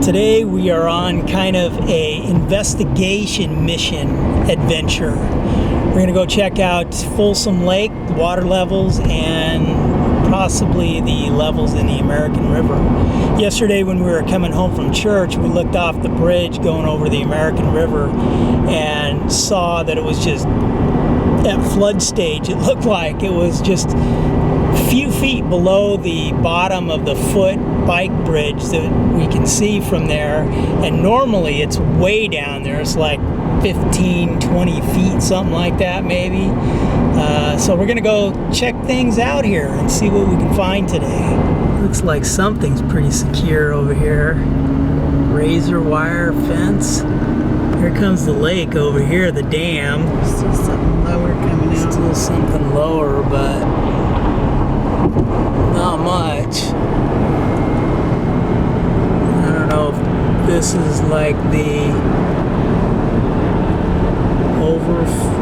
Today we are on kind of a investigation mission adventure. We're gonna go check out Folsom Lake, the water levels, and possibly the levels in the American River. Yesterday when we were coming home from church, we looked off the bridge going over the American River and saw that it was just at flood stage. It looked like it was just a few feet below the bottom of the foot bike bridge that we can see from there, and normally it's way down there. It's like 15, 20 feet, something like that maybe. So we're gonna go check things out here and see what we can find today. Looks like something's pretty secure over here. Razor wire fence. Here comes the lake over here, the dam. Still something lower coming out. Still something lower, but not much. I don't know if this is like the overflow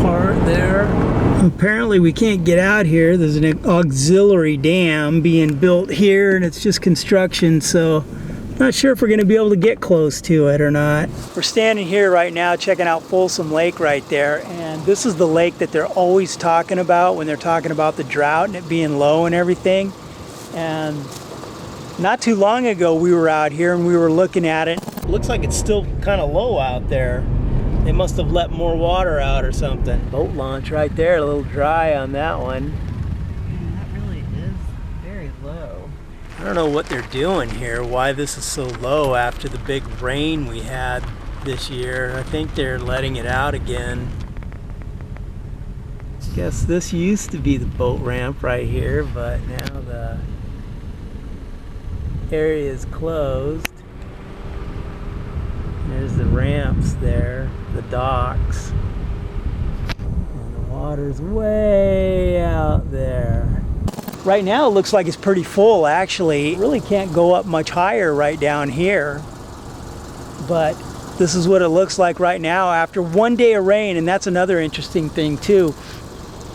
part there. Apparently we can't get out here. There's an auxiliary dam being built here and it's just construction, so not sure if we're going to be able to get close to it or not. We're standing here right now checking out Folsom Lake right there, and this is the lake that they're always talking about when they're talking about the drought and it being low and everything. And not too long ago we were out here and we were looking at it. Looks like it's still kind of low out there. They must have let more water out or something. Boat launch right there, a little dry on that one. Man, that really is very low. I don't know what they're doing here, why this is so low after the big rain we had this year. I think they're letting it out again. I guess this used to be the boat ramp right here, but now the area is closed. There's the ramps there, the docks. And the water's way out there. Right now it looks like it's pretty full actually. It really can't go up much higher right down here. But this is what it looks like right now after one day of rain, and that's another interesting thing too.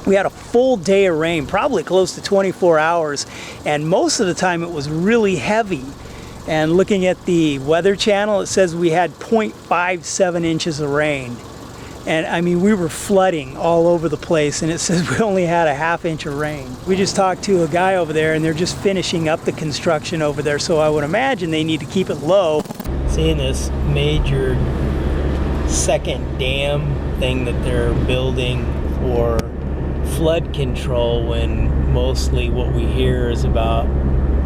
We had a full day of rain, probably close to 24 hours, and most of the time it was really heavy. And looking at the Weather Channel, it says we had 0.57 inches of rain. And I mean, we were flooding all over the place, and it says we only had a ½ inch of rain. We just talked to a guy over there and they're just finishing up the construction over there, so I would imagine they need to keep it low. Seeing this major second dam thing that they're building for flood control, when mostly what we hear is about,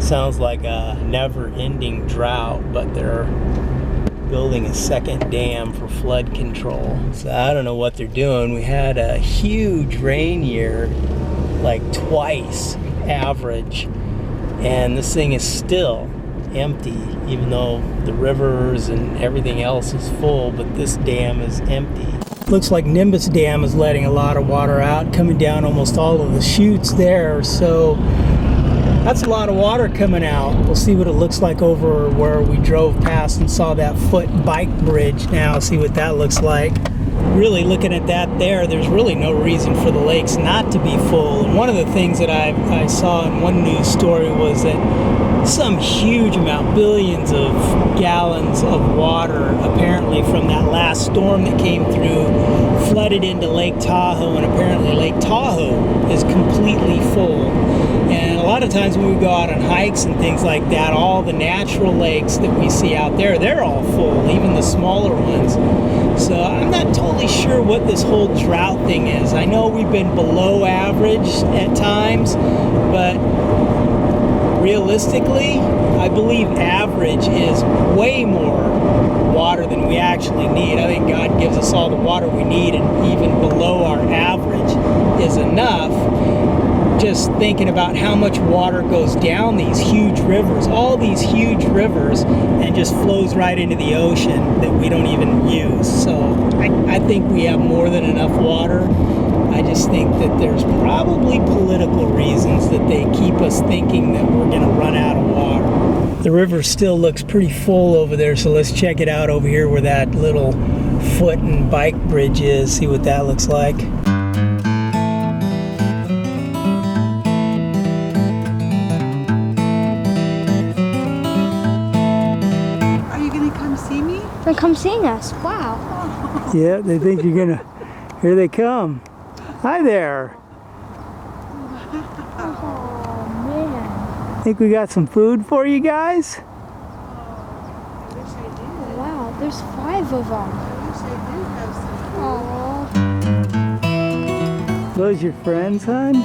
sounds like a never-ending drought, but they're building a second dam for flood control. So I don't know what they're doing. We had a huge rain year, like twice average, and this thing is still empty, even though the rivers and everything else is full, but this dam is empty. Looks like Nimbus Dam is letting a lot of water out, coming down almost all of the chutes there, so that's a lot of water coming out. We'll see what it looks like over where we drove past and saw that foot bike bridge now, see what that looks like. Really looking at that there, there's really no reason for the lakes not to be full. And one of the things that I saw in one news story was that some huge amount, billions of gallons of water apparently from that last storm that came through flooded into Lake Tahoe, and apparently Lake Tahoe is completely full. And a lot of times when we go out on hikes and things like that, all the natural lakes that we see out there, they're all full, even the smaller ones. So I'm not totally sure what this whole drought thing is. I know we've been below average at times, but realistically, I believe average is way more water than we actually need. I think God gives us all the water we need, and even below our average is enough. Just thinking about how much water goes down these huge rivers, all these huge rivers, and just flows right into the ocean that we don't even use. So I think we have more than enough water. I just think that there's probably political reasons that they keep us thinking that we're going to run out of water. The river still looks pretty full over there, so let's check it out over here where that little foot and bike bridge is, see what that looks like. gonna come seeing us. Wow. Yeah, they think you're gonna. Here they come. Hi there. Oh man. Think we got some food for you guys? Wow, there's 5 of them. Aww. Those your friends, hon?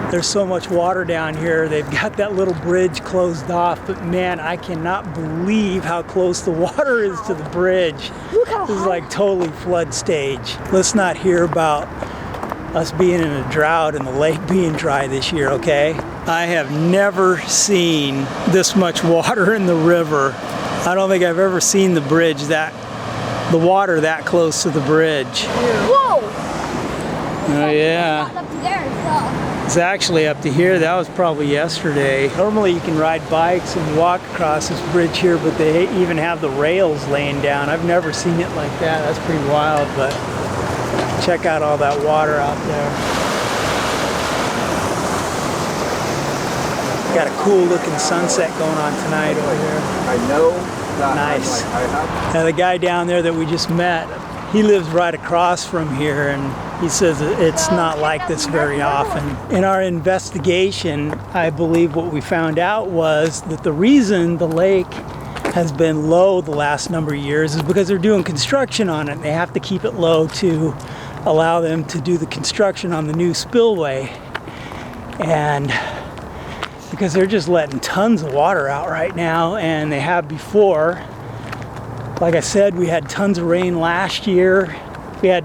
There's so much water down here. They've got that little bridge closed off, but man, I cannot believe how close the water is to the bridge. Look how This is high. like totally flood stage. Let's not hear about us being in a drought and the lake being dry this year, okay? I have never seen this much water in the river. I don't think I've ever seen the water that close to the bridge. Whoa! Oh yeah. Up to there, so. It's actually up to here. That was probably yesterday. Normally you can ride bikes and walk across this bridge here, but they even have the rails laying down. I've never seen it like that. That's pretty wild, but check out all that water out there. Got a cool looking sunset going on tonight over here. I know that. Nice. I have. Now the guy down there that we just met, he lives right across from here, and he says it's not like this very often. In our investigation, I believe what we found out was that the reason the lake has been low the last number of years is because they're doing construction on it. They have to keep it low to allow them to do the construction on the new spillway. And because they're just letting tons of water out right now, and they have before. Like I said, we had tons of rain last year. We had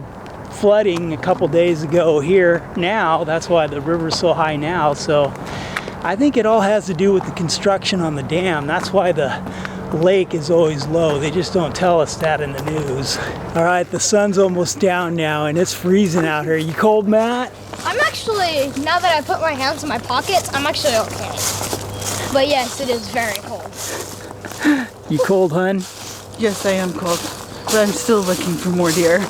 flooding a couple days ago here now. That's why the river's so high now. So I think it all has to do with the construction on the dam. That's why the lake is always low. They just don't tell us that in the news. All right, the sun's almost down now and it's freezing out here. You cold, Matt? I'm actually, now that I put my hands in my pockets, I'm actually okay. But yes, it is very cold. You cold, hun? Yes, I am cold, but I'm still looking for more deer.